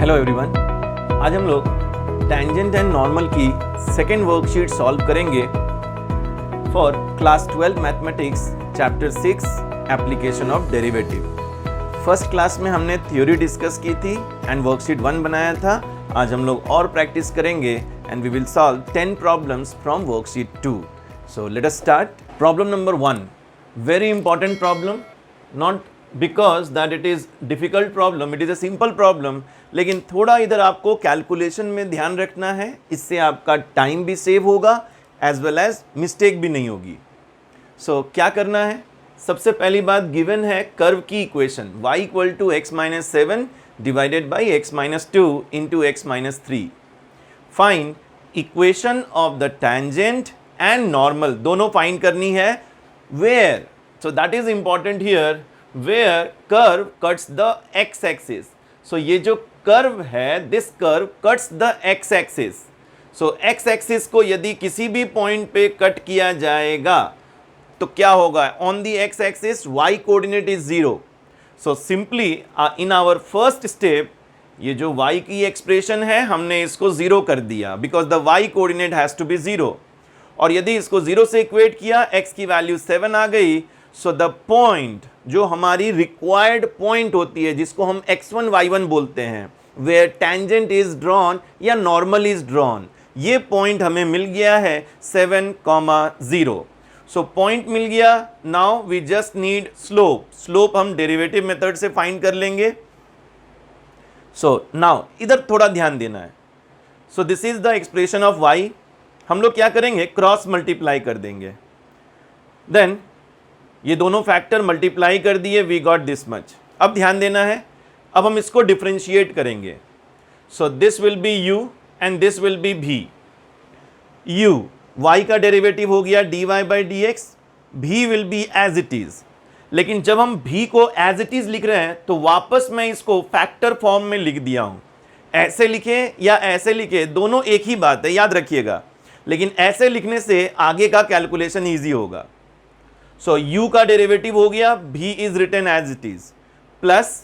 Hello everyone, आज हम लोग टेंजेंट एंड नॉर्मल की सेकेंड वर्कशीट सॉल्व करेंगे for class 12 mathematics chapter 6 application of derivative. First class में हमने थ्योरी डिस्कस की थी एंड वर्कशीट 1 बनाया था। आज हम लोग और प्रैक्टिस करेंगे and we will solve 10 problems from worksheet 2। So let us start. Problem number 1, very important problem, not because that it is difficult problem, it is a simple problem, लेकिन थोड़ा इधर आपको कैलकुलेशन में ध्यान रखना है। इससे आपका टाइम भी सेव होगा एज वेल एज मिस्टेक भी नहीं होगी। सो क्या करना है? सबसे पहली बात, गिवन है कर्व की equation y equal to x minus 7 divided by x minus 2 into x minus 3। Find equation of the tangent and normal, दोनों फाइंड करनी है। Where, so that is important here, where curve cuts the x axis. So ये जो curve है, this curve cuts the x axis. So x axis को यदि किसी भी पॉइंट पे कट किया जाएगा तो क्या होगा? On the x axis y coordinate is 0। So simply in our first step ये जो y की एक्सप्रेशन है हमने इसको 0 कर दिया because the y coordinate has to be 0। और यदि इसको 0 से इक्वेट किया, x की वैल्यू 7 आ गई। सो द पॉइंट जो हमारी रिक्वायर्ड पॉइंट होती है, जिसको हम x1 y1 बोलते हैं, वेयर टेंजेंट इज ड्रॉन या नॉर्मल इज ड्रॉन, ये पॉइंट हमें मिल गया है 7,0। सो पॉइंट मिल गया। Now we just need slope. Slope हम डेरिवेटिव मेथड से फाइंड कर लेंगे। सो नाउ इधर थोड़ा ध्यान देना है। So this is the expression of y। हम लोग क्या करेंगे? क्रॉस मल्टीप्लाई कर देंगे। देन ये दोनों फैक्टर मल्टीप्लाई कर दिए, वी गॉट दिस मच। अब ध्यान देना है, अब हम इसको डिफरेंशिएट करेंगे। So this will be u and this will be v। u y का डेरिवेटिव हो गया dy by d x, v will be as it is. लेकिन जब हम v को एज इट इज लिख रहे हैं तो वापस मैं इसको फैक्टर फॉर्म में लिख दिया हूं। ऐसे लिखे या ऐसे लिखे, दोनों एक ही बात है, याद रखिएगा। लेकिन ऐसे लिखने से आगे का कैलकुलेशन ईजी होगा। सो u का डेरिवेटिव हो गया, v is written as it is, plus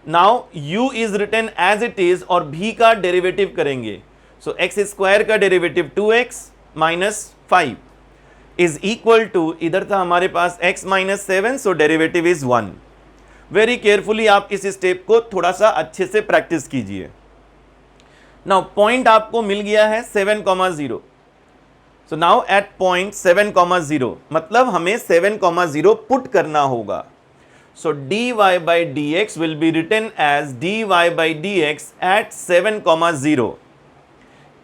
now u is written as it is और v का डेरिवेटिव करेंगे। सो x स्क्वायर का derivative 2x minus 5 is equal to, इधर था हमारे पास x minus 7, so derivative is 1। Very carefully आप इस स्टेप को थोड़ा सा अच्छे से प्रैक्टिस कीजिए। नाउ पॉइंट आपको मिल गया है 7,0। सो नाउ एट पॉइंट 7,0 मतलब हमें 7,0 पुट करना होगा। So dy by d x will be written as dy by d x at 7,0।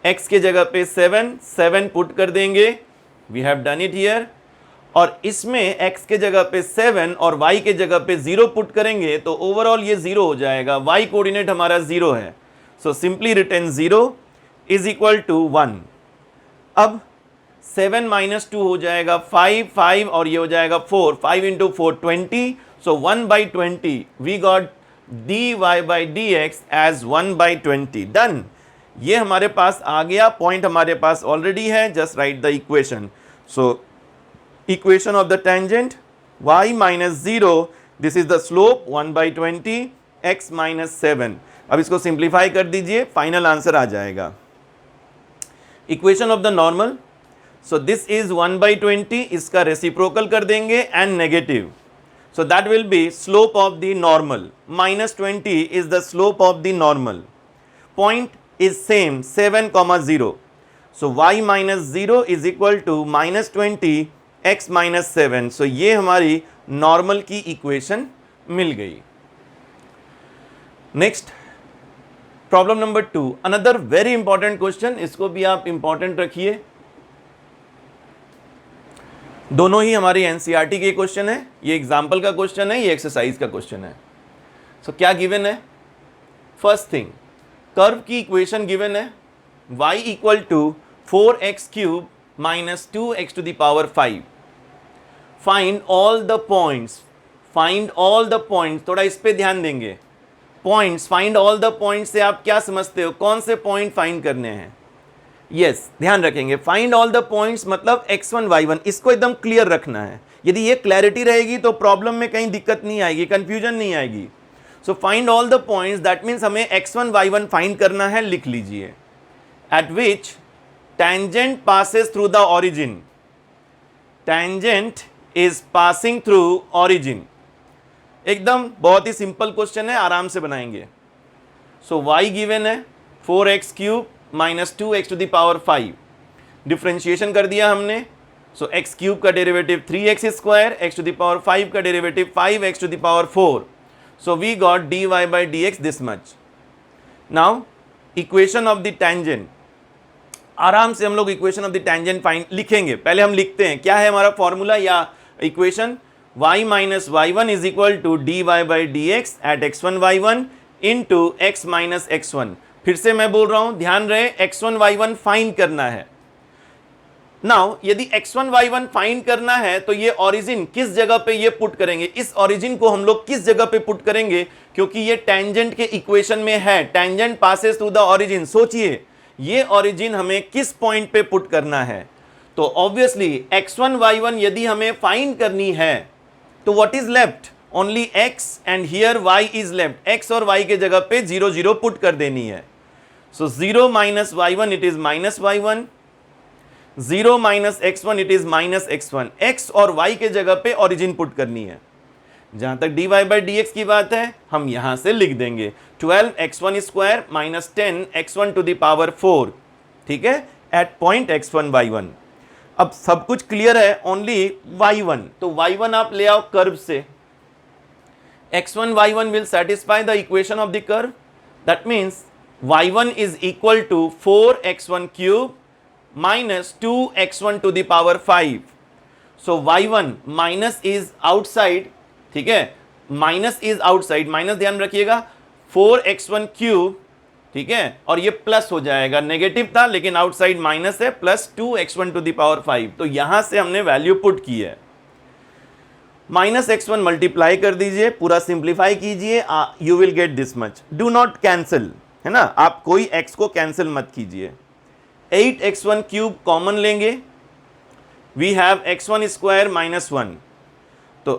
x के जगह पे 7 पुट कर देंगे। We have done it here. और इसमें x के जगह पे 7 और y के जगह पे 0 पुट करेंगे तो ओवरऑल ये 0 हो जाएगा। y कोऑर्डिनेट हमारा 0 है। So simply written 0 is equal to 1। अब 7 माइनस 2 हो जाएगा 5 और ये हो जाएगा 4, 5 into 4 20। So 1/20 we got dy by d x as 1/20। Done. ये हमारे पास आ गया, पॉइंट हमारे पास ऑलरेडी है, just write the equation. So equation of the tangent y minus 0, this is the slope 1/20 x minus 7। अब इसको सिंप्लीफाई कर दीजिए, फाइनल आंसर आ जाएगा। Equation of the normal, so this is 1/20, इसका रेसिप्रोकल कर देंगे and negative. So that will be slope of the normal, -20 is the slope of the normal. Point is same 7,0। So y minus 0 is equal to -20 x minus 7। So ये हमारी normal की equation मिल गई। Next problem number 2, another very important question, इसको भी आप important रखिए। दोनों ही हमारी एनसीईआरटी के क्वेश्चन है। ये एग्जाम्पल का क्वेश्चन है, ये एक्सरसाइज का क्वेश्चन है। सो क्या गिवन है? फर्स्ट थिंग, कर्व की इक्वेशन गिवन है y equal to 4x cube minus 2x to the power 5। Find all the points, find all the points, थोड़ा इस पे ध्यान देंगे। Points, find all the points से आप क्या समझते हो? कौन से पॉइंट फाइंड करने हैं? यस, ध्यान रखेंगे। फाइंड ऑल द पॉइंट्स मतलब x1 y1, इसको एकदम क्लियर रखना है। यदि ये क्लैरिटी रहेगी तो प्रॉब्लम में कहीं दिक्कत नहीं आएगी, कंफ्यूजन नहीं आएगी। So find all the points, that means हमें x1 y1 फाइंड करना है, लिख लीजिए। Eight which tangent passes through the origin, tangent is passing through origin। एकदम बहुत ही सिंपल क्वेश्चन है, आराम से बनाएंगे। सो y गिवन है 4x cube minus 2x to the power 5, differentiation कर दिया हमने। सो x क्यूब का derivative 3x square, x to the power 5 का derivative 5x to the power 4। सो we got dy by dx this much. Now equation of the tangent, आराम से हम लोग equation of the tangent find लिखेंगे। पहले हम लिखते हैं क्या है हमारा फॉर्मूला या equation, y minus y1 is equal to dy by dx at x1 y1 into x minus x1। फिर से मैं बोल रहा हूं, ध्यान रहे, x1 y1 फाइंड करना है। नाउ यदि x1 y1 फाइंड करना है तो ये ओरिजिन किस जगह पे ये पुट करेंगे, इस ओरिजिन को हम लोग किस जगह पे पुट करेंगे, क्योंकि ये टेंजेंट के इक्वेशन में है, tangent passes through the origin. सोचिए ये ओरिजिन हमें किस पॉइंट पे पुट करना है। तो ऑब्वियसली x1 y1 यदि हमें फाइंड करनी है तो what is left, only x and here y is left. x और y के जगह पे 0 0 पुट कर देनी है। सो 0 minus y1 it is minus y1, 0 minus x1 it is minus x1। x और y के जगह पे ओरिजिन पुट करनी है। जहां तक dy बाई dx की बात है, हम यहां से लिख देंगे 12x1 square minus 10x1 to the power 4, ठीक है, एट पॉइंट x1 y1। अब सब कुछ क्लियर है, ओनली y1, तो y1 आप ले आओ कर्व से। x1 y1 will satisfy the equation of the curve, that means y1 is equal to 4x1 cube minus 2x1 to the power 5। So y1 minus is outside, ठीक है, minus is outside, minus ध्यान रखिएगा, 4x1 cube, ठीक है, और ये plus हो जाएगा, नेगेटिव था लेकिन आउटसाइड माइनस है, plus 2x1 to the power 5। तो यहां से हमने वैल्यू पुट की है। माइनस x1 मल्टीप्लाई कर दीजिए, पूरा सिंप्लीफाई कीजिए, you will get this much. Do not cancel, है ना, आप कोई x को कैंसिल मत कीजिए। 8x1 क्यूब कॉमन लेंगे, we have x1 square minus 1। तो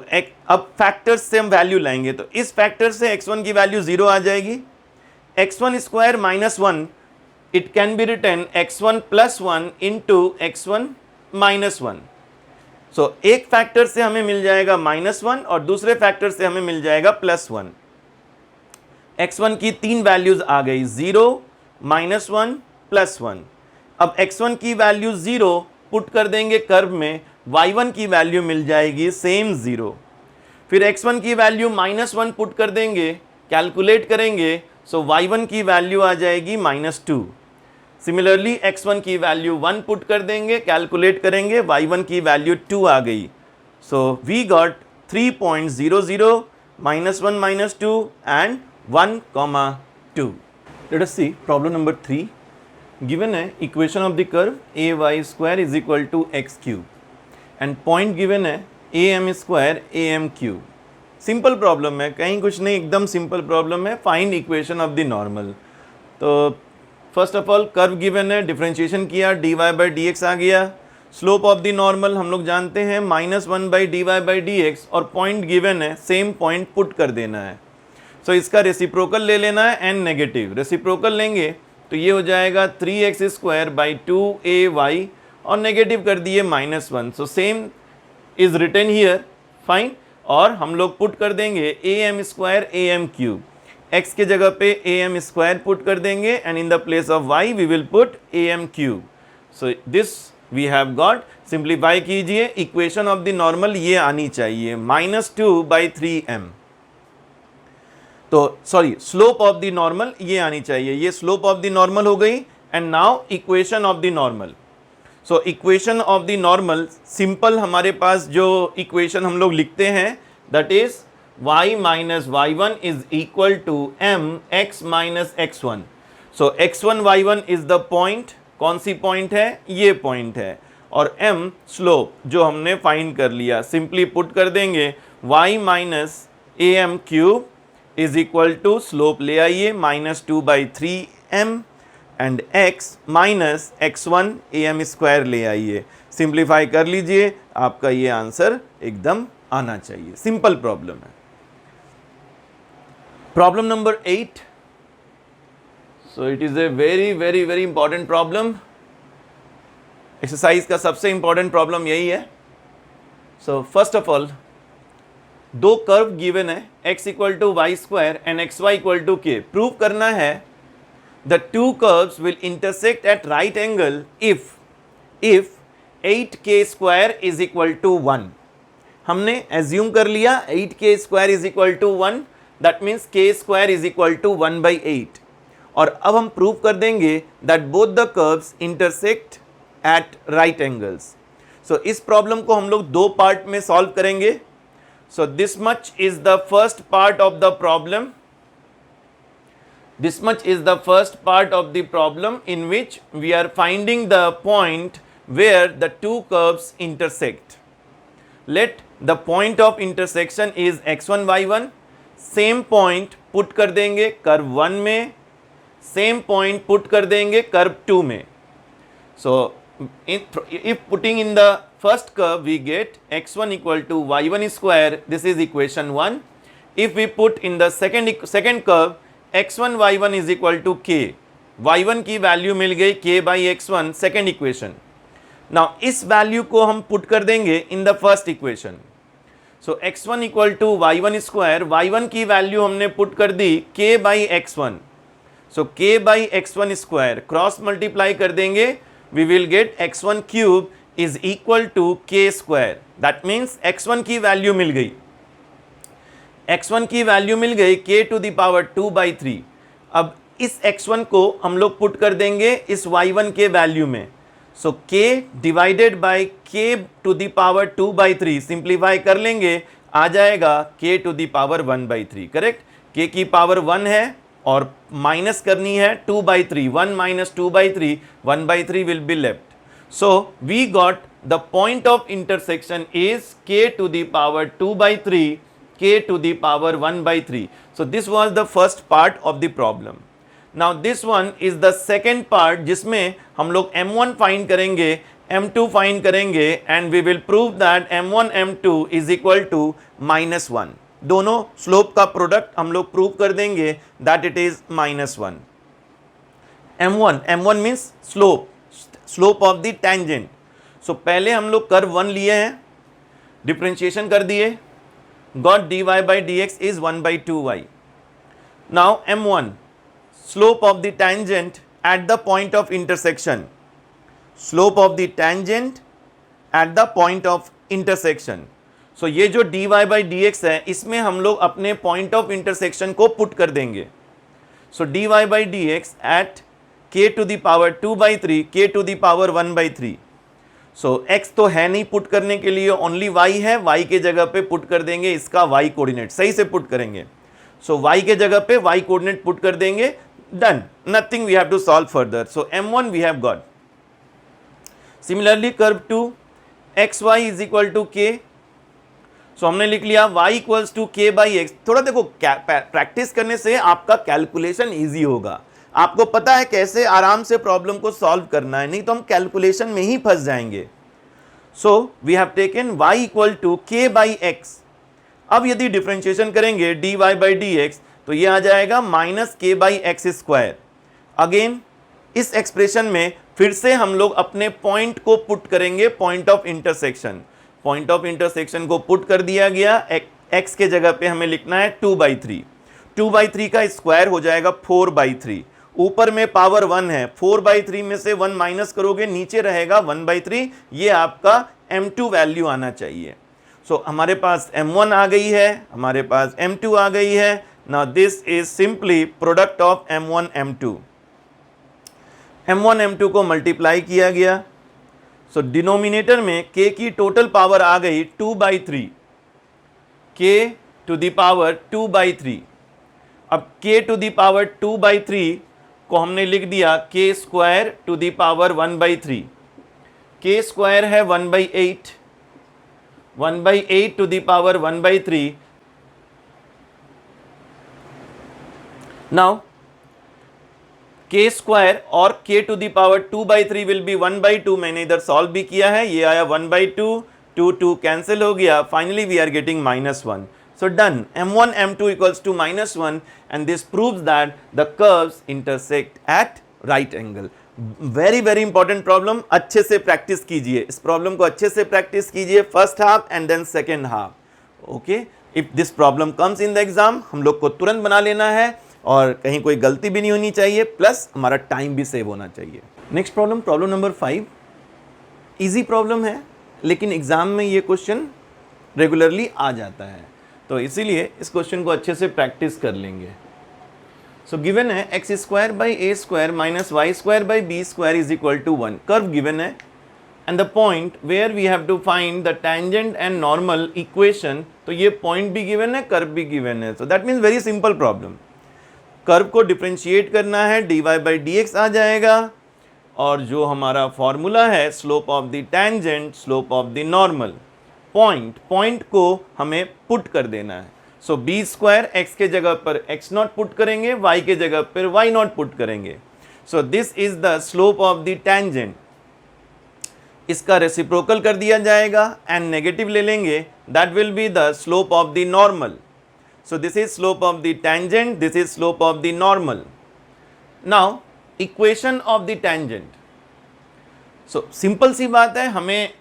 अब फैक्टर्स से हम वैल्यू लाएंगे, तो इस फैक्टर से x1 की वैल्यू 0 आ जाएगी। x1 square minus 1 it can be written x1 plus 1 into x1 minus 1। So एक फैक्टर से हमें मिल जाएगा -1 और दूसरे फैक्टर से हमें मिल जाएगा +1। x1 की तीन वैल्यूज आ गई, 0, -1, +1। अब x1 की वैल्यू 0 पुट कर देंगे कर्व में, y1 की वैल्यू मिल जाएगी सेम 0। फिर x1 की वैल्यू -1 पुट कर देंगे, कैलकुलेट करेंगे, सो y1 की वैल्यू आ जाएगी -2। सिमिलरली x1 की वैल्यू 1 पुट कर देंगे, कैलकुलेट करेंगे, y1 की वैल्यू 2 आ गई। So we got 3.00 -1 -2 and 1, 2। Let us see problem number 3। Given है equation of the curve ay square is equal to x cube and point given है am square am cube. Simple problem है, कहीं कुछ नहीं, एकदम simple problem है। Find equation of the normal. तो first of all curve given है, differentiation किया, dy बाई dx आ गया। स्लोप ऑफ द नॉर्मल हम लोग जानते हैं -1 बाई dy बाई dx, और पॉइंट गिवन है, सेम पॉइंट पुट कर देना है। सो इसका रेसिप्रोकल ले लेना है एंड नेगेटिव। रेसिप्रोकल लेंगे तो ये हो जाएगा 3x स्क्वायर बाई 2ay और नेगेटिव कर दिए -1। So same is written here, fine. और हम लोग पुट कर देंगे am square am cube, x के जगह पे am स्क्वायर पुट कर देंगे and in the place of y we will put am cube. So this we have got. Simplify कीजिए, इक्वेशन ऑफ द नॉर्मल ये आनी चाहिए -2 बाई 3m। तो sorry, slope of the normal ये आनी चाहिए, ये स्लोप ऑफ द नॉर्मल हो गई। And now equation of the normal. So equation of the normal simple, हमारे पास जो इक्वेशन हम लोग लिखते हैं that is y minus y1 is equal to m x minus x1। So x1 y1 is the point, कौन सी पॉइंट है, ये पॉइंट है, और m स्लोप जो हमने फाइंड कर लिया। सिंपली पुट कर देंगे y minus am cube is equal to, slope ले आइए, -2 by 3m and x minus x1 am square ले आइए। सिंप्लीफाई कर लीजिए, आपका ये आंसर एकदम आना चाहिए। सिंपल प्रॉब्लम है। Problem number 8. So it is a very very very important problem. Exercise का सबसे इंपॉर्टेंट प्रॉब्लम यही है. सो फर्स्ट ऑफ ऑल, दो कर्व गिवन है, x equal to Y square and X Y equal to K. Prove करना है the two curves will intersect at right angle if 8k square is equal to 1. हमने assume कर लिया 8k square is equal to 1, that means k square is equal to 1/8. और अब हम prove कर देंगे that both the curves intersect at right angles. So इस problem को हम लोग दो पार्ट में सॉल्व करेंगे. So this much is the first part of the problem. This much is the first part of the problem in which we are finding the point where the two curves intersect. Let the point of intersection is x1 y1. Same point put कर देंगे curve 1 में, same point put कर देंगे curve 2 में. So if putting in the first curve we get x1 equal to y1 square. This is equation 1. If we put in the second curve x1 y1 is equal to k. y1 की value मिल गई k by x1, second equation. Now इस value को हम पुट कर देंगे in the first equation. So x1 equal to y1 square, y1 की value हमने पुट कर दी k by x1. So k by x1 square cross multiply कर देंगे, we will get x1 cube is equal to k square. That means x1 की value मिल गई, x1 की वैल्यू मिल गई k टू द पावर 2/3. अब इस x1 को हम लोग पुट कर देंगे इस y1 के वैल्यू में. So k divided by k to the power 2/3 simplify कर लेंगे, आ जाएगा k to the power 1/3. Correct. k की पावर 1 है और माइनस करनी है 2/3. 1 minus 2/3, 1/3 will be left. So we got the point of intersection is k to the power 2/3, k to the power 1/3. So this was the first part of the problem. Now this one is the second part जिसमें हम लोग m1 find करेंगे, m2 find करेंगे and we will prove that m1 m2 is equal to -1. दोनों slope का product हम लोग prove कर देंगे that it is -1. m1 means slope of the tangent. So पहले हम लोग कर्व 1 लिए हैं, डिफरेंशिएशन कर दिए, got dy by dx is 1/2y. Now m1, slope of the tangent at the point of intersection. Slope of the tangent at the point of intersection. So ये जो dy by dx है, इसमें हम लोग अपने point of intersection को put कर देंगे. So dy by dx at k to the power 2/3, k to the power 1/3. So x तो है नहीं पुट करने के लिए, ओनली y है, y के जगह पे पुट कर देंगे इसका y कोऑर्डिनेट, सही से पुट करेंगे. सो y के जगह पे y कोऑर्डिनेट पुट कर देंगे, done, nothing we have to solve further. So m1 we have got. Similarly curve 2 xy is equal to k. सो हमने लिख लिया y equals to k by x. थोड़ा देखो प्रैक्टिस करने से आपका कैलकुलेशन ईजी होगा, आपको पता है कैसे आराम से प्रॉब्लम को सॉल्व करना है, नहीं तो हम कैलकुलेशन में ही फंस जाएंगे. So we have taken y equal to k by x. अब यदि डिफरेंशिएशन करेंगे dy बाई dx तो ये आ जाएगा -k by x square. Again इस एक्सप्रेशन में फिर से हम लोग अपने पॉइंट को पुट करेंगे, point of intersection. Point of intersection को पुट कर दिया गया, x के जगह पे हमें लिखना है 2/3. 2/3 का स्क्वायर हो जाएगा 4/3. ऊपर में पावर 1 है, 4/3 में से 1 माइनस करोगे, नीचे रहेगा 1/3. ये आपका m2 वैल्यू आना चाहिए. सो हमारे पास m1 आ गई है, हमारे पास m2 आ गई है. Now this is simply product of m1 m2. m1 m2 को मल्टीप्लाई किया गया. सो डिनोमिनेटर में k की टोटल पावर आ गई 2/3, k टू द पावर 2/3. अब k टू द पावर 2/3 को हमने लिख दिया k square to the power 1/3. k square है 1/8, 1/8 to the power 1/3. Now k square और k to the power 2/3 will be 1/2. मैंने इधर सॉल्व भी किया है, ये आया 1/2, 2 कैंसिल हो गया, finally we are getting -1. So done. m1 m2 equals to -1 and this proves that the curves intersect at right angle. Very very important problem, अच्छे से प्रैक्टिस कीजिए इस प्रॉब्लम को, अच्छे से प्रैक्टिस कीजिए first half and then second half. Okay, if this problem comes in the exam हम लोग को तुरंत बना लेना है और कहीं कोई गलती भी नहीं होनी चाहिए, प्लस हमारा टाइम भी सेव होना चाहिए। Next problem, problem number 5। Easy problem है लेकिन एग्जाम में ये क्वेश्चन रेगुलरली आ जाता है, तो इसीलिए इस क्वेश्चन को अच्छे से प्रैक्टिस कर लेंगे। सो गिवन है x square by a square minus y square by b square is equal to 1। Curve given है and the point where we have to find the tangent and normal equation. तो ये point भी given है, curve भी given है, so that means very simple problem. Curve को differentiate करना है, d y by d x आ जाएगा और जो हमारा फॉर्मूला है slope of the tangent slope of the normal, point को हमें पुट कर देना है। सो बी स्क्वायर एक्स के जगह पर एक्स नॉट पुट करेंगे, वाई के जगह पर वाई नॉट पुट करेंगे। So this is the slope of the tangent, इसका रेसिप्रोकल कर दिया जाएगा एंड नेगेटिव ले लेंगे, that will be the slope of the normal. So this is slope of the tangent, this is slope of the normal. Now equation of the tangent, so simple सी बात है, हमें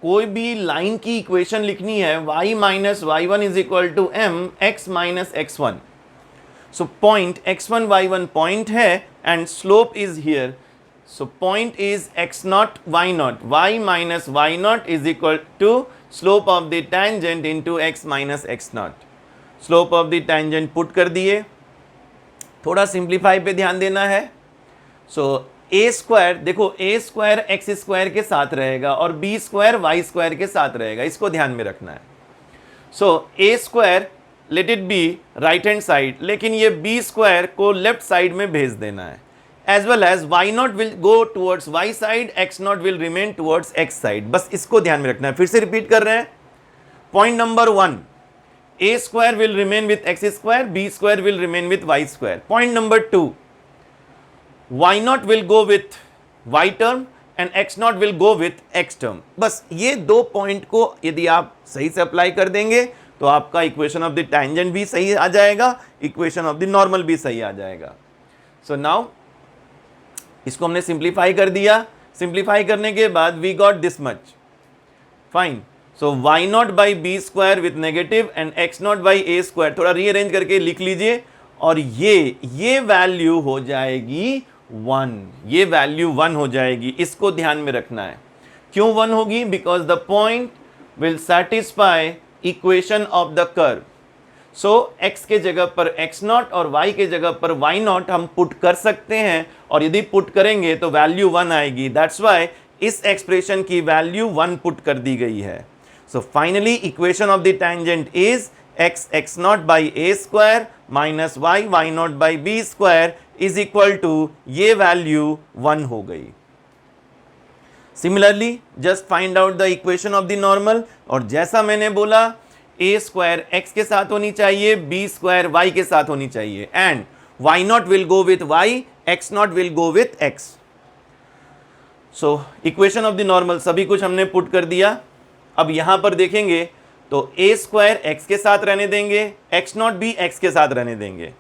कोई भी लाइन की equation लिखनी है, y minus y1 is equal to m x minus x1। So point x1 y1 point है and slope is here, so point is x not y not, y minus y not is equal to slope of the tangent into x minus x not. Slope of the tangent put कर दिए, थोड़ा simplify पे ध्यान देना है। So a square, देखो ए square x square के साथ रहेगा और बी स्क्वायर वाई स्क्वायर के साथ रहेगा, इसको ध्यान में रखना है। So a square let it be right hand side, लेकिन ये बी स्क्वायर को लेफ्ट साइड में भेज देना है, as well as y not will go towards y side, x not will remain towards x side, बस इसको ध्यान में रखना है। फिर से रिपीट कर रहे हैं, point number 1, a square will remain with x square, b square will remain with y square. Point number 2, y naught will go with y term and x naught will go with x term। बस ये दो point को यदि आप सही से apply कर देंगे तो आपका इक्वेशन ऑफ द टेंजेंट भी सही आ जाएगा, इक्वेशन ऑफ द नॉर्मल भी सही आ जाएगा। सो नाउ इसको हमने सिंप्लीफाई कर दिया, सिंप्लीफाई करने के बाद we got this much, fine. So y naught by b square with negative and x naught by a square, थोड़ा रीअरेंज करके लिख लीजिए, और ये वैल्यू हो जाएगी 1, ये वैल्यू 1 हो जाएगी, इसको ध्यान में रखना है। क्यों 1 होगी? Because the point will satisfy equation of the curve. So x के जगह पर x नॉट और y के जगह पर y नॉट हम पुट कर सकते हैं, और यदि पुट करेंगे तो वैल्यू 1 आएगी। दैट्स वाई इस एक्सप्रेशन की वैल्यू 1 पुट कर दी गई है। So finally equation of the tangent is x naught by a square minus y naught by b square is equal to, ये वैल्यू 1 हो गई। Similarly just find out the equation of the normal, और जैसा मैंने बोला ए square x के साथ होनी चाहिए, बी स्क्वायर वाई के साथ होनी चाहिए, and y not will go with y, x not will go with x. So equation of the normal सभी कुछ हमने पुट कर दिया। अब यहां पर देखेंगे तो ए स्क्वायर एक्स के साथ रहने देंगे, एक्स नॉट भी एक्स के साथ रहने देंगे,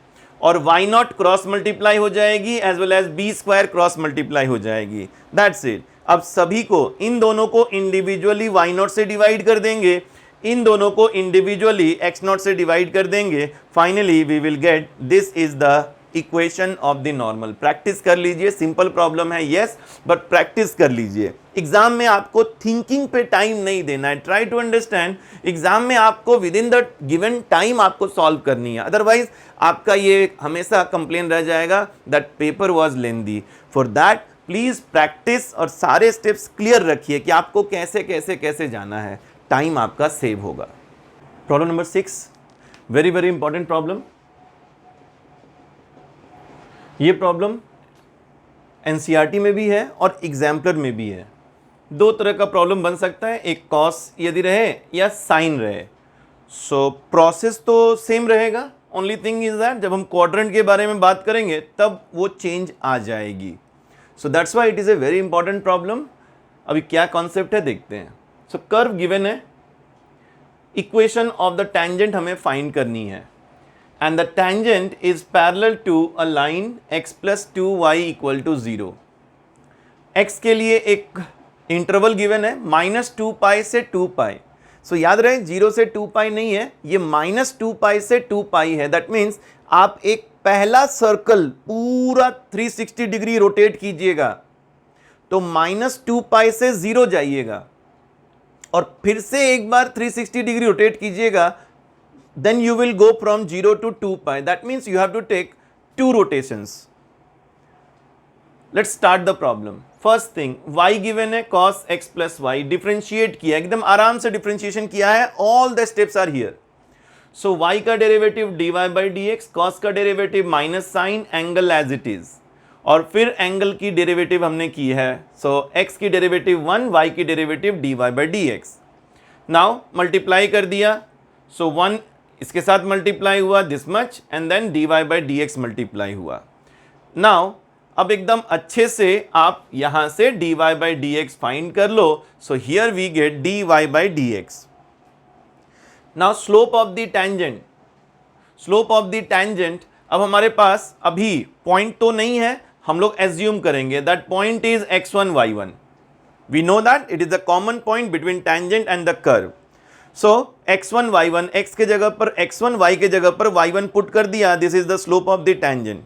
और वाई नॉट क्रॉस मल्टीप्लाई हो जाएगी as well as b square cross multiply हो जाएगी। That's it. अब सभी को, इन दोनों को इंडिविजुअली वाई नॉट से डिवाइड कर देंगे, इन दोनों को इंडिविजुअली एक्स नॉट से डिवाइड कर देंगे। Finally we will get this is the equation of the normal. Practice कर लीजिए, सिंपल प्रॉब्लम है यस, बट प्रैक्टिस कर लीजिए। एग्जाम में आपको थिंकिंग पे टाइम नहीं देना है, ट्राई टू अंडरस्टैंड। एग्जाम में आपको with in the given time आपको सॉल्व करनी है, अदरवाइज आपका ये हमेशा कंप्लेन रह जाएगा that paper was lengthy. For that please practice और सारे स्टेप्स क्लियर रखिए कि आपको कैसे कैसे कैसे जाना है, टाइम आपका सेव होगा। Problem number 6, very very important problem. ये प्रॉब्लम एनसीईआरटी में भी है और एग्जाम्पलर में भी है। दो तरह का प्रॉब्लम बन सकता है, एक कॉस यदि रहे या साइन रहे। सो प्रोसेस तो सेम रहेगा, ओनली थिंग इज दैट जब हम क्वाड्रेंट के बारे में बात करेंगे तब वो चेंज आ जाएगी। So that's why it is a very important problem. अभी क्या कॉन्सेप्ट है देखते हैं। सो कर्व गिवन है, इक्वेशन ऑफ द टेंजेंट हमें फाइंड करनी है and the tangent is parallel to a line x plus 2y equal to 0। x के लिए एक इंटरवल गिवन है -2 पाई से 2 पाई। सो याद रहे 0 से 2 पाई नहीं है, ये -2 पाई से 2 पाई है। दैट मीन्स आप एक पहला सर्कल पूरा 360 डिग्री रोटेट कीजिएगा तो -2 पाई से 0 जाइएगा और फिर से एक बार 360 डिग्री रोटेट कीजिएगा, then you will go from 0 to 2 pi. That means you have to take 2 rotations. Let's start the problem. First thing, y given है cos x plus y, differentiate किया, एकदम आराम से डिफ्रेंशिएशन किया है, all the steps are here. So y का derivative dy by d x, cos का derivative minus sine, angle as it is, और फिर एंगल की डेरिवेटिव हमने की है। सो x की डेरिवेटिव 1, y की derivative dy by d x. Now multiply कर दिया, सो 1 इसके साथ मल्टीप्लाई हुआ this much and then dy by d x multiply हुआ। नाउ अब एकदम अच्छे से आप यहां से dy by d x find कर लो। So here we get dy by d x. Now slope of the tangent, slope of the tangent, अब हमारे पास अभी पॉइंट तो नहीं है, हम लोग एज्यूम करेंगे that point is x1 y1। We know that it is the common point between tangent and the curve. So x1 y1, x के जगह पर x1, y के जगह पर y1 पुट कर दिया, this is the slope of the tangent.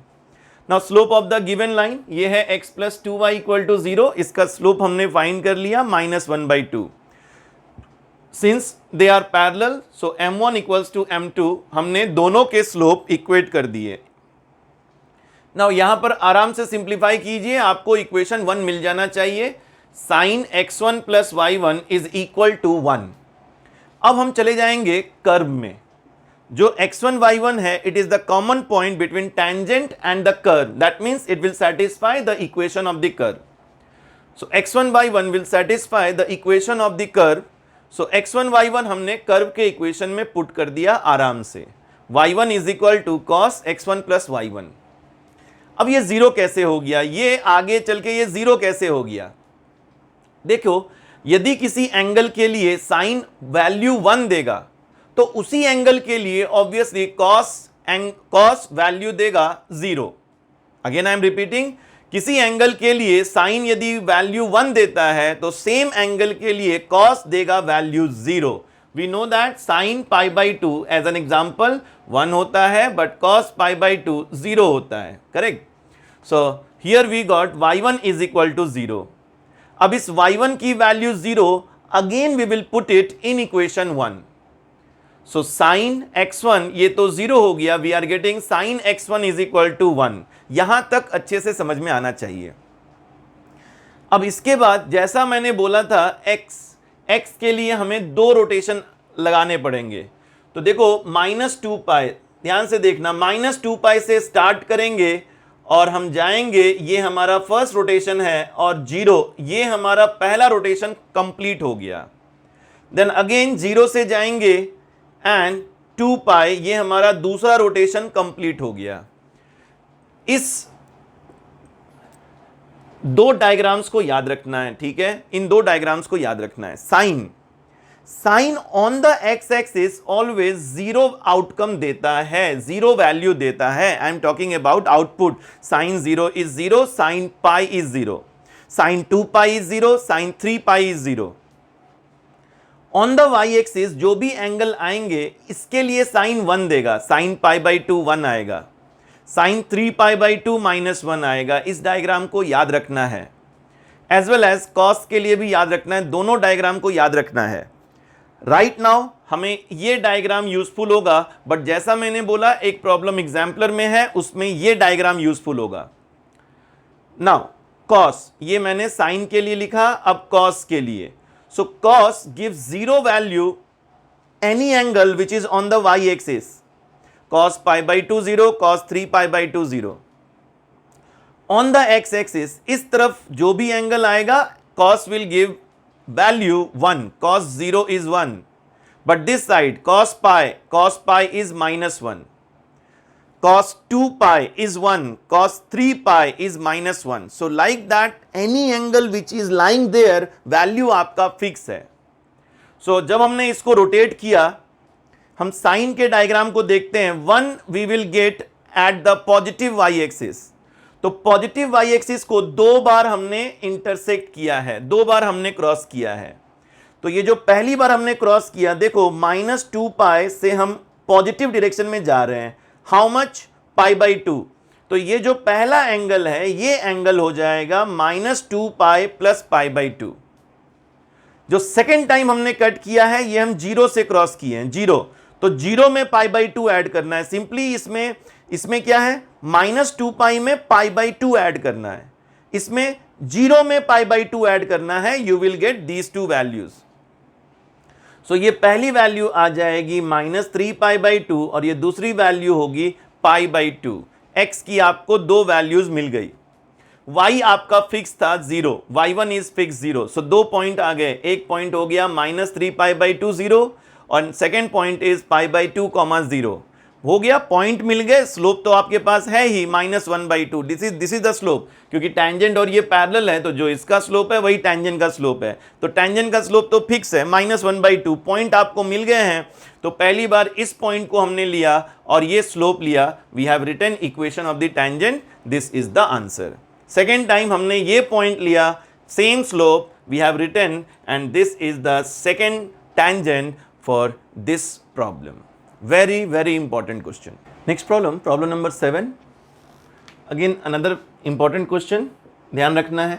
Now slope of the given line ये है x plus 2y equal to 0, इसका स्लोप हमने फाइंड कर लिया -1/2। Since they are parallel so m1 equals to m2, हमने दोनों के स्लोप इक्वेट कर दिए। नाउ यहां पर आराम से सिंप्लीफाई कीजिए, आपको इक्वेशन 1 मिल जाना चाहिए। Sine x1 plus y1 is equal to 1। अब हम चले जाएंगे कर्व में। जो x1 y1 है, it is the common point between tangent and the curve, that means it will satisfy the equation of the curve. So x1 y1 will satisfy the equation of the curve. So x1 y1 हमने curve के equation में put कर दिया आराम से, y1 is equal to cos x1 plus y1। अब ये 0 कैसे हो गया, ये आगे चल के ये 0 कैसे हो गया? देखो, यदि किसी एंगल के लिए साइन वैल्यू 1 देगा तो उसी एंगल के लिए ऑब्वियसली कॉस वैल्यू देगा 0। अगेन आई एम रिपीटिंग, किसी एंगल के लिए साइन यदि वैल्यू 1 देता है तो सेम एंगल के लिए कॉस देगा value 0। We know that sine pi by 2 as an example 1 होता है, बट कॉस पाई बाई 2 0 होता है, correct? So here we got y1 is equal to 0। अब इस y1 की value 0, again we will put it in equation 1। So sine x1 ये तो 0 हो गया, we are getting sine x1 is equal to 1। यहां तक अच्छे से समझ में आना चाहिए। अब इसके बाद जैसा मैंने बोला था x के लिए हमें 2 रोटेशन लगाने पड़ेंगे। तो देखो -2 पाई, ध्यान से देखना, -2 पाई से स्टार्ट करेंगे और हम जाएंगे, ये हमारा फर्स्ट रोटेशन है, और 0 ये हमारा पहला रोटेशन कंप्लीट हो गया। देन अगेन 0 से जाएंगे एंड 2 पाई ये हमारा दूसरा रोटेशन कंप्लीट हो गया। इस 2 डायग्राम्स को याद रखना है, ठीक है? इन 2 डायग्राम्स को याद रखना है। Sine on the x axis always 0 outcome देता है, 0 वैल्यू देता है। I am talking about output. Sine 0 is 0, sine pi is 0, sine 2 pi is 0, sine 3 pi is 0। On the y axis जो भी एंगल आएंगे इसके लिए साइन 1 देगा, साइन पाई बाई 2 1 आएगा, साइन 3 पाई बाई 2 -1 आएगा। इस डायग्राम को याद रखना है, एज वेल एज कॉस के लिए भी याद रखना है, दोनों डायग्राम को याद रखना है। राइट नाउ हमें ये डायग्राम यूजफुल होगा, बट जैसा मैंने बोला एक प्रॉब्लम एग्जाम्पलर में है, उसमें ये डायग्राम यूजफुल होगा। नाउ कॉस, ये मैंने साइन के लिए लिखा, अब कॉस के लिए। So cos gives 0 value any angle which is on the y-axis. Cos pi by 2 0, cos 3 pi by 2 0. On the x-axis इस तरफ जो भी एंगल आएगा cos will give value 1. Cos 0 is 1. But this side cos pi is -1. Cos 2 pi is 1. Cos 3 pi is -1. So like that any angle which is lying there value आपका fix है। सो जब हमने इसको रोटेट किया, हम sign के diagram को देखते हैं, 1 we will get at the positive y axis. तो पॉजिटिव वाई एक्सिस को 2 बार हमने इंटरसेक्ट किया है, 2 बार हमने क्रॉस किया है। तो ये जो पहली बार हमने क्रॉस किया, देखो -2 से हम पॉजिटिव डायरेक्शन में जा रहे हैं। How much? π/2। तो ये जो पहला एंगल है, ये एंगल हो जाएगा -2 + π/2। जो सेकेंड टाइम हमने कट किया है, ये हम 0 से क्रॉस किए हैं, 0। तो 0 में π/2 ऐड करना है। सिंपली इसमें क्या है, -2 में π/2 ऐड करना है, इसमें 0 में π/2 ऐड करना है। You will get these 2 values. So ये पहली वैल्यू आ जाएगी -3 π/2 और ये दूसरी वैल्यू होगी π/2। x की आपको 2 वैल्यूज मिल गई। y आपका फिक्स था 0, y1 is fix 0। So 2 point आ गए। एक पॉइंट हो गया -3 π/2 0 और सेकेंड पॉइंट इज π/2, 0 हो गया। पॉइंट मिल गए। स्लोप तो आपके पास है ही -1/2। दिस इज द स्लोप, क्योंकि टेंजेंट और ये पैरेलल है, तो जो इसका स्लोप है वही टेंजेंट का स्लोप है। तो टेंजेंट का स्लोप तो फिक्स है -1/2। पॉइंट आपको मिल गए हैं। तो पहली बार इस पॉइंट को हमने लिया और ये स्लोप लिया। We have written equation of the tangent, this is the answer. Second time हमने ये पॉइंट लिया, same slope, we have written, and this is the second tangent for this problem. Very, very important question. Next problem, problem number 7. Again another important question. ध्यान रखना है,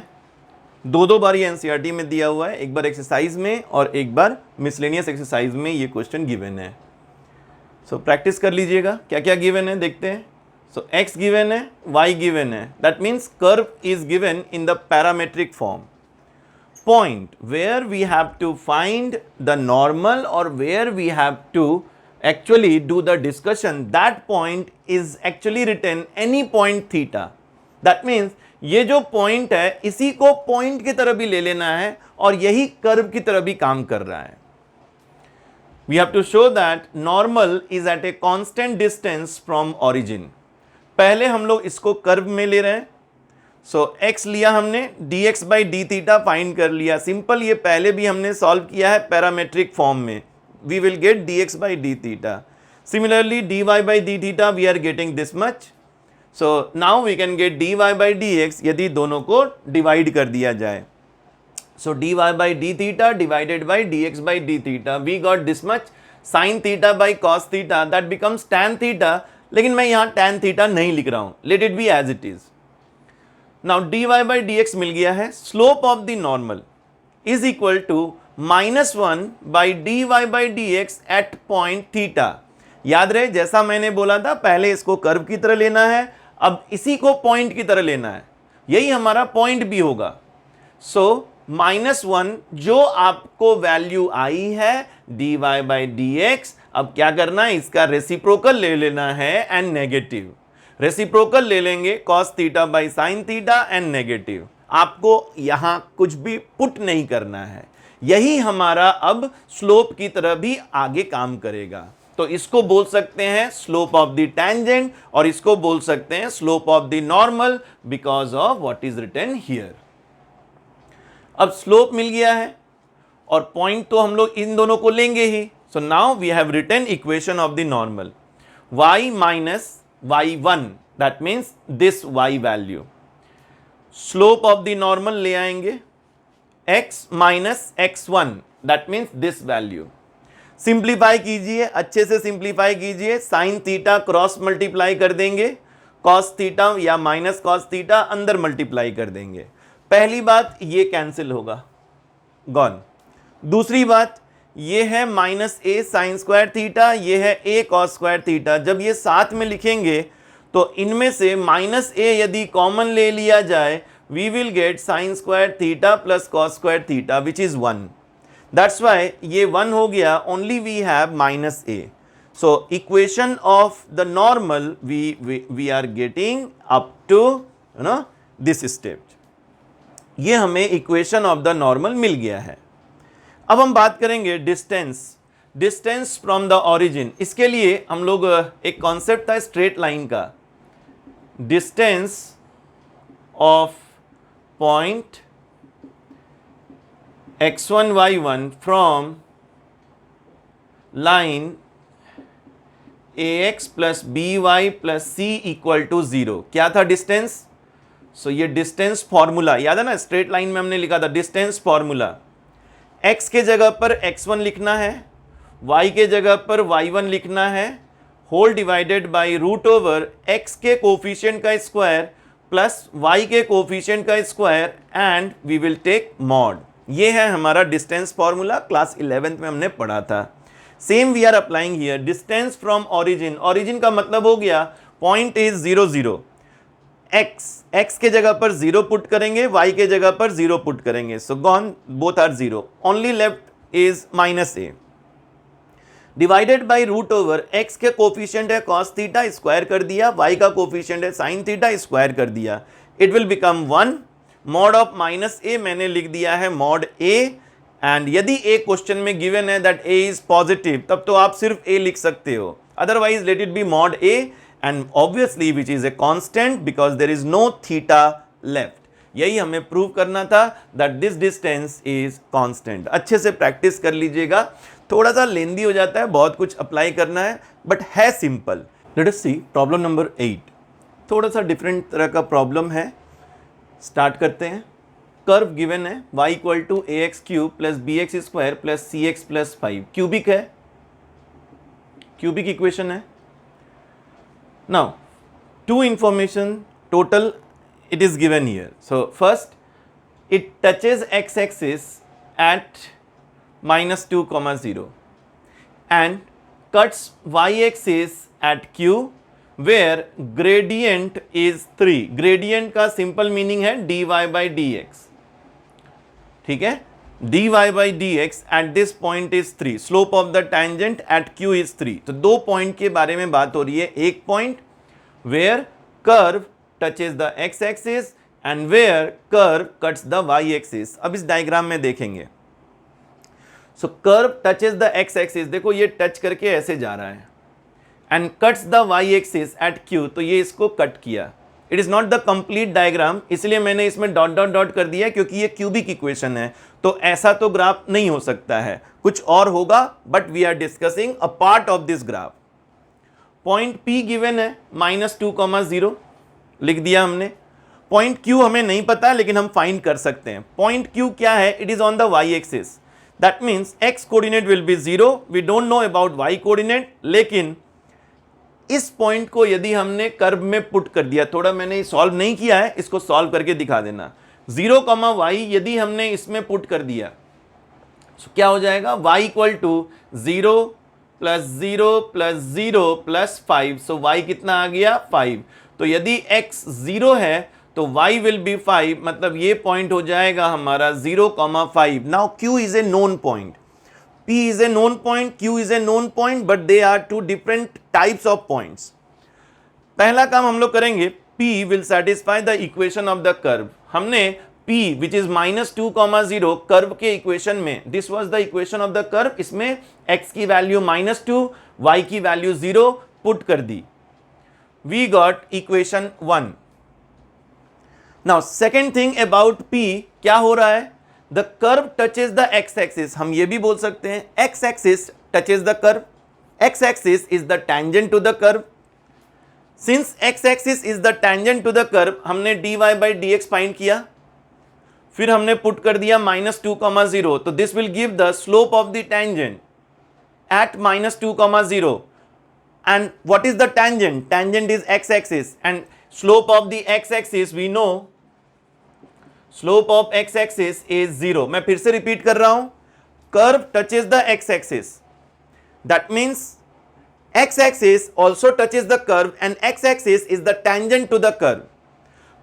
दो बार ये NCERT में दिया हुआ है, एक बार एक्सरसाइज में और एक बार मिसलेनियस एक्सरसाइज में ये क्वेश्चन गिवन है। सो प्रैक्टिस कर लीजिएगा। क्या क्या गिवन है देखते हैं। सो x गिवन है, y गिवन है, that means curve is given in the parametric form. Point where we have to find the normal or where we have to actually do the discussion, that point is actually written any point theta. That means ये जो point है, इसी को point की तरह भी ले लेना है और यही कर्व की तरह भी काम कर रहा है। We have to show that normal is at a constant distance from origin. पहले हम लोग इसको कर्व में ले रहे हैं। सो x लिया हमने, dx/d फाइंड कर लिया। सिंपल, ये पहले भी हमने सॉल्व किया है पैरामेट्रिक फॉर्म में। We will get dx/d. Similarly, dy/d we are getting this much. So now we can get dy/dx यदि दोनों को डिवाइड कर दिया जाए। So dy/d divided by dx/d, we got this much. Sin theta by cos theta, that becomes tan theta. लेकिन मैं यहाँ tan theta नहीं लिख रहा हूँ, let it be as it is. Now dy/dx मिल गया है। Slope of the normal is equal to -1/dy/dx at point theta. याद रहे, जैसा मैंने बोला था, पहले इसको कर्व की तरह लेना है, अब इसी को पॉइंट की तरह लेना है। यही हमारा पॉइंट भी होगा। सो -1 जो आपको वैल्यू आई है dy/dx, अब क्या करना है, इसका रेसिप्रोकल ले लेना है एंड नेगेटिव। रेसिप्रोकल ले लेंगे cos theta by sin theta and negative. आपको यहां कुछ भी पुट नहीं करना है। यही हमारा अब स्लोप की तरह भी आगे काम करेगा। तो इसको बोल सकते हैं स्लोप ऑफ द टेंजेंट और इसको बोल सकते हैं slope of the normal, because of what is written here. अब स्लोप मिल गया है और पॉइंट तो हम लोग इन दोनों को लेंगे ही। So now we have written equation of the normal, y minus y1, that means this y value. Slope of the normal ले आएंगे x minus x1, that means this value. Simplify कीजिए, अच्छे से सिंप्लीफाई कीजिए। साइन थीटा क्रॉस मल्टीप्लाई कर देंगे, cos theta या minus cos theta अंदर मल्टीप्लाई कर देंगे। पहली बात, ये कैंसिल होगा, गॉन। दूसरी बात, ये है -a साइन स्क्वायर थीटा, ये है a कॉस स्क्वायर थीटा। जब ये साथ में लिखेंगे तो इनमें से -a यदि कॉमन ले लिया जाए, we will get sin square theta plus cos square theta, which is 1. That's why ये 1 हो गया, only we have -a. So equation of the normal we are getting up to this step. ये हमें equation of the normal मिल गया है। अब हम बात करेंगे डिस्टेंस फ्रॉम द origin। इसके लिए हम लोग एक कॉन्सेप्ट था स्ट्रेट लाइन का, distance of point x1 y1 from line ax plus by plus c equal to 0। क्या था डिस्टेंस? सो ये डिस्टेंस फॉर्मूला याद है ना, स्ट्रेट लाइन में हमने लिखा था डिस्टेंस फॉर्मूला। x के जगह पर x1 लिखना है, y के जगह पर y1 लिखना है, whole divided by root over x के कोफिशिएंट का स्क्वायर प्लस y के कोफिशिएंट का square and we will take mod. ये है हमारा डिस्टेंस फॉर्मूला, क्लास 11th में हमने पढ़ा था। Same we are applying here, distance from origin, origin का मतलब हो गया पॉइंट इज 0 0, x के जगह पर 0 पुट करेंगे, y के जगह पर 0 पुट करेंगे, so gone, both are 0, only left is minus a divided by root over x के कोफिशिएंट है cos थीटा, स्क्वायर कर दिया, y का कोफिशिएंट है sin थीटा, स्क्वायर कर दिया, it will become 1, mod of minus a मैंने लिख दिया है मॉड a, एंड यदि a क्वेश्चन में गिवन है दैट a इज पॉजिटिव तब तो आप सिर्फ a लिख सकते हो, otherwise let it be mod a and obviously which is a constant because there is no theta left. यही हमें प्रूव करना था that this distance is constant. अच्छे से प्रैक्टिस कर लीजिएगा, थोड़ा सा लेंदी हो जाता है, बहुत कुछ अप्लाई करना है बट है simple. Late us see problem number 8, थोड़ा सा डिफरेंट तरह का प्रॉब्लम है, स्टार्ट करते हैं। कर्व गिवन है y equal to ax cube plus bx square plus cx plus 5, cubic है, क्यूबिक इक्वेशन है। Now two information total it is given here. So first it touches x-axis at minus 2 comma 0 and cuts y-axis at q where gradient is 3. gradient का simple meaning है dy by dx, ठीक है, dy by dx at this point is 3, slope of the tangent at q is 3। तो दो point के बारे में बात हो रही है, एक point where curve touches the x-axis and where curve cuts the y-axis। अब इस डायग्राम में देखेंगे, so curve touches the x-axis, देखो ये टच करके ऐसे जा रहा है, and cuts the y-axis at q, तो ये इसको कट किया। It is not the complete diagram, इसलिए मैंने इसमें डॉट डॉट डॉट कर दिया क्योंकि ये क्यूबिक इक्वेशन है, तो ऐसा तो ग्राफ नहीं हो सकता है, कुछ और होगा, but we are discussing a part of this graph. Point P given है -2,0 लिख दिया हमने। पॉइंट Q हमें नहीं पता लेकिन हम फाइंड कर सकते हैं। पॉइंट Q क्या है? It is on the y axis, that means x coordinate will be 0, we don't know about y coordinate, लेकिन इस पॉइंट को यदि हमने कर्व में पुट कर दिया, थोड़ा मैंने सॉल्व नहीं किया है, इसको सॉल्व करके दिखा देना। 0, y यदि हमने इसमें पुट कर दिया तो क्या हो जाएगा? y equal to 0 plus 0 plus 0 plus 5, so y कितना आ गया? 5। तो यदि x 0 है तो y विल बी 5, मतलब ये पॉइंट हो जाएगा हमारा 0,5। Now q is a known point, p is a known point, q is a known point, but they are two different types of points। पहला काम हम लोग करेंगे, p will satisfy the equation of the curve। हमने p which is -2,0 curve के equation में, this was the equation of the curve, इसमें x की वैल्यू -2, y की वैल्यू 0 पुट कर दी, we got equation 1। Now second thing about p, क्या हो रहा है? The curve touches the x-axis, हम ये भी बोल सकते हैं x-axis touches the curve, x-axis is the tangent to the curve। Since x-axis is the tangent to the curve, हमने dy by dx फाइंड किया, फिर हमने पुट कर दिया -2,0, तो this will give the slope of the tangent at -2,0। and what is the tangent? Tangent is x-axis and slope of the x-axis we know, slope of x axis is 0। मैं फिर से रिपीट कर रहा हूं, curve touches the x axis, that means x axis also touches the curve and x axis is the tangent to the curve.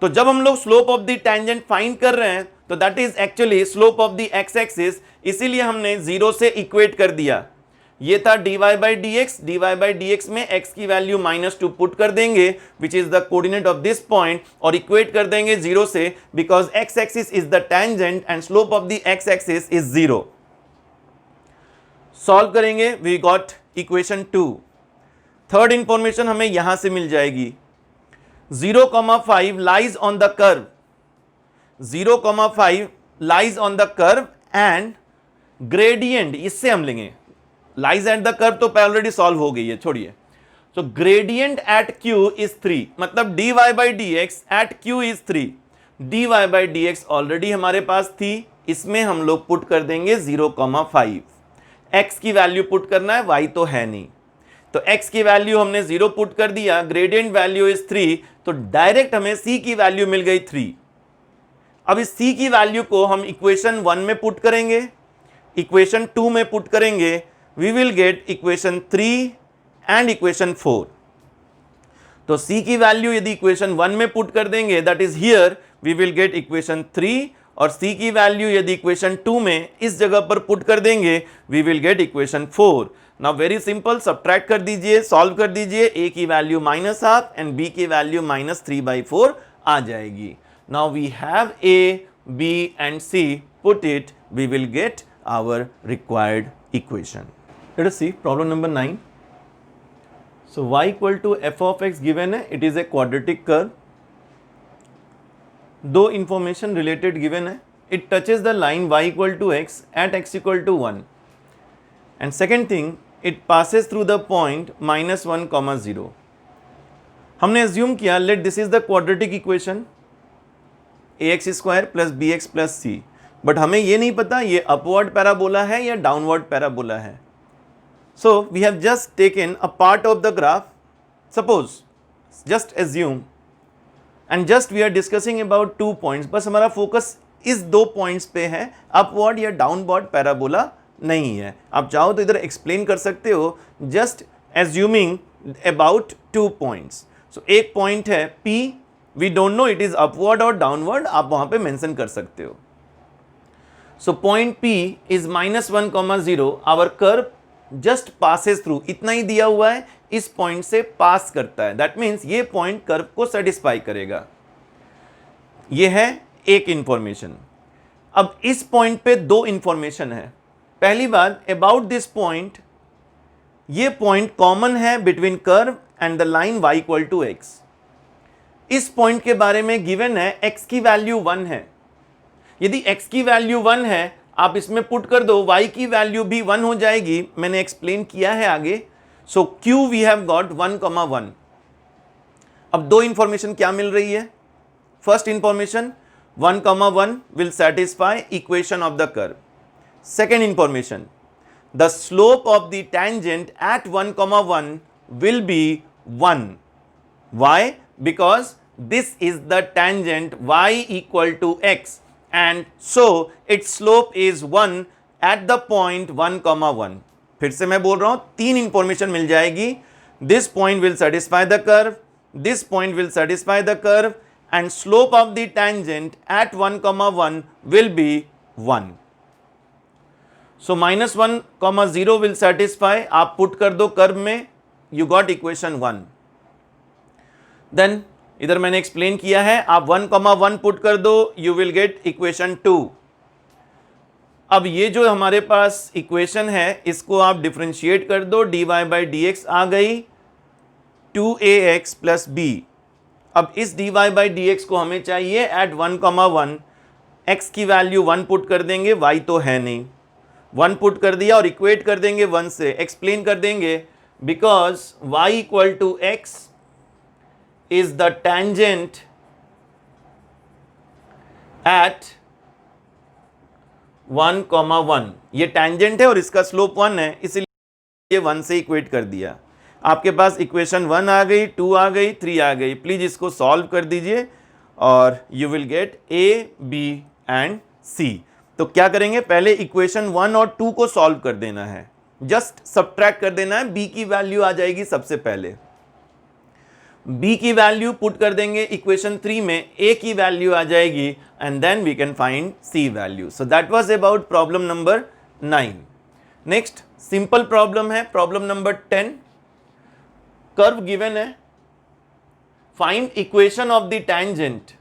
तो जब हम लोग slope of the tangent find कर रहे हैं तो that is actually slope of the x axis, इसीलिए हमने 0 से इक्वेट कर दिया। ये था dy by dx, dy by dx में x की वैल्यू -2 पुट कर देंगे which is the coordinate of this point, और इक्वेट कर देंगे 0 से, because x axis is the tangent and slope of the x axis is 0। Solve करेंगे, we got equation 2। Third information हमें यहां से मिल जाएगी, 0,5 lies on the curve, 0,5 lies on the curve and gradient, इससे हम लेंगे लाइज एट द कर्व तो ऑलरेडी सॉल्व हो गई है, छोड़िए। So gradient at Q is 3, मतलब dy by d x at Q is 3। dy by d x already हमारे पास थी, इसमें हम लोग पुट कर देंगे 0,5। x की वैल्यू पुट करना है, y तो है नहीं, तो x की वैल्यू हमने 0 पुट कर दिया, ग्रेडियंट वैल्यू इज 3, तो डायरेक्ट हमें c की वैल्यू मिल गई 3। अब इस c की वैल्यू को हम इक्वेशन 1 में पुट करेंगे, इक्वेशन 2 में पुट करेंगे, we will get equation 3 and equation 4। तो c की वैल्यू यदि इक्वेशन 1 में पुट कर देंगे, that is here, we will get equation 3, और c की वैल्यू यदि इक्वेशन 2 में इस जगह पर पुट कर देंगे, we will get equation 4। Now very simple, subtract कर दीजिए, सॉल्व कर दीजिए, a की वैल्यू -½ एंड b की वैल्यू -3/4 आ जाएगी। Now we have a, b and c, put it, we will get our required equation. Let us see problem number 9। So y equal to f of x given है, it is a quadratic curve। दो information related given है, it touches the line y equal to x at x equal to 1, and second thing, it passes through the point -1, 0। हमने assume किया let this is the quadratic equation ax square plus bx plus c, but हमें ये नहीं पता ये upward parabola है या downward parabola है। So we have just taken a part of the graph, suppose, just assume, and just we are discussing about 2 points, बस हमारा focus इस 2 points पे है, upward या downward parabola नहीं है। आप चाहो तो इधर explain कर सकते हो, just assuming about 2 points। So एक point है P, we don't know it is upward or downward, आप वहाँ पे mention कर सकते हो। So point P is -1, 0, our curve just passes through, इतना ही दिया हुआ है, इस पॉइंट से पास करता है, दैट मीन्स ये पॉइंट कर्व को सेटिस्फाई करेगा। ये है एक इंफॉर्मेशन। अब इस पॉइंट पे दो इंफॉर्मेशन है। पहली बात, अबाउट दिस पॉइंट, ये पॉइंट कॉमन है between curve and the line y equal to x। इस पॉइंट के बारे में गिवन है x की वैल्यू 1 है। यदि x की वैल्यू 1 है, आप इसमें पुट कर दो, y की वैल्यू भी 1 हो जाएगी, मैंने एक्सप्लेन किया है आगे। सो q वी हैव गॉट 1,1। अब दो इंफॉर्मेशन क्या मिल रही है? First information 1,1 will satisfy equation of the curve. Second information, the slope of the tangent at 1,1 will be 1। Why? Because this is the tangent y equal to x, and so its slope is 1 at the point 1,1। फिर से मैं बोल रहा हूं, तीन information मिल जाएगी। This point will satisfy the curve, this point will satisfy the curve, and slope of the tangent at 1,1 will be 1। So -1, 0 will satisfy, आप put कर दो कर्व में, you got equation 1। Then इधर मैंने एक्सप्लेन किया है, आप 1,1 पुट कर दो, यू विल गेट इक्वेशन 2। अब ये जो हमारे पास इक्वेशन है, इसको आप डिफरेंशिएट कर दो, dy बाई डी एक्स आ गई 2ax प्लस b। अब इस dy बाई डी एक्स को हमें चाहिए एट 1,1, x की वैल्यू 1 पुट कर देंगे, y तो है नहीं, 1 पुट कर दिया और इक्वेट कर देंगे 1 से, एक्सप्लेन कर देंगे, because y equal to x is the tangent at 1,1। ये tangent है और इसका स्लोप 1 है, इसलिए 1 से इक्वेट कर दिया। आपके पास इक्वेशन 1 आ गई, 2 आ गई, 3 आ गई। प्लीज इसको सॉल्व कर दीजिए और you will gate a, b and c। तो क्या करेंगे, पहले इक्वेशन 1 और 2 को सॉल्व कर देना है, जस्ट सब्ट्रैक्ट कर देना है, b की वैल्यू आ जाएगी सबसे पहले, b की वैल्यू पुट कर देंगे इक्वेशन 3 में, a की वैल्यू आ जाएगी, and then we can find c value. So that was about problem number 9। Next simple problem है, प्रॉब्लम नंबर 10। कर्व गिवन है, find equation of the tangent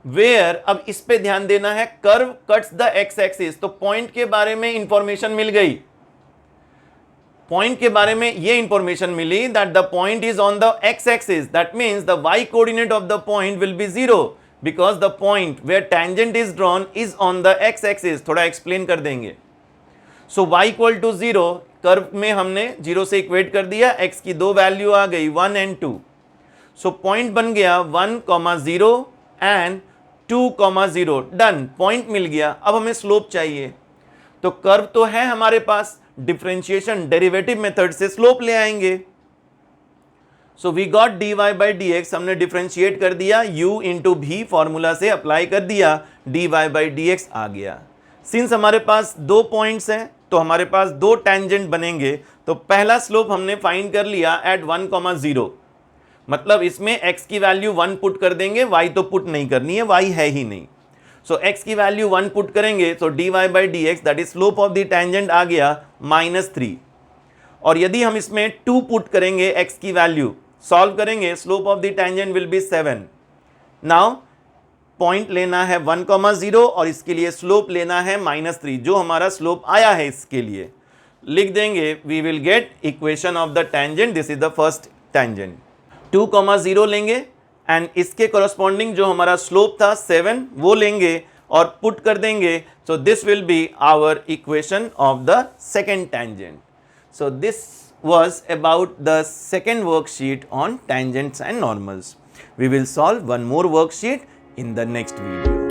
where, अब इस पे ध्यान देना है, curve cuts the x axis. तो point के बारे में इंफॉर्मेशन मिल गई, पॉइंट के बारे में ये इंफॉर्मेशन मिली that the point is on the x axis, that means the y coordinate of the point will be 0 because the point where tangent is drawn is on the x axis. थोड़ा explain कर देंगे। So y equal to 0, curve में हमने 0 से equate कर दिया, x की दो वैल्यू आ गई 1 एंड 2। सो पॉइंट बन गया 1,0 एंड 2,0। डन, पॉइंट मिल गया। अब हमें स्लोप चाहिए, तो कर्व तो है हमारे पास, डिफरेंशिएशन डेरिवेटिव मेथड से स्लोप ले आएंगे। So we got dy by dx, हमने डिफरेंशिएट कर दिया, u इंटू भी फॉर्मूला से अप्लाई कर दिया, dy बाई dx आ गया। सिंस हमारे पास दो पॉइंट्स हैं तो हमारे पास दो टेंजेंट बनेंगे, तो पहला स्लोप हमने फाइंड कर लिया एट 1,0, मतलब इसमें x की वैल्यू 1 पुट कर देंगे, y तो पुट नहीं करनी है, y है ही नहीं। सो x की वैल्यू 1 पुट करेंगे, तो dy by dx that is slope of the tangent आ गया -3। और यदि हम इसमें 2 पुट करेंगे x की वैल्यू, सॉल्व करेंगे, slope of the tangent will be 7। Now point लेना है 1,0 और इसके लिए स्लोप लेना है -3, जो हमारा स्लोप आया है इसके लिए लिख देंगे, we will get equation of the tangent, this is the first tangent. 2,0 लेंगे एंड इसके कॉरस्पॉन्डिंग जो हमारा स्लोप था 7 वो लेंगे और पुट कर देंगे, so this will be our equation of the second tangent. सो दिस was about the second worksheet on tangents and normals. We will solve one more worksheet in the next video.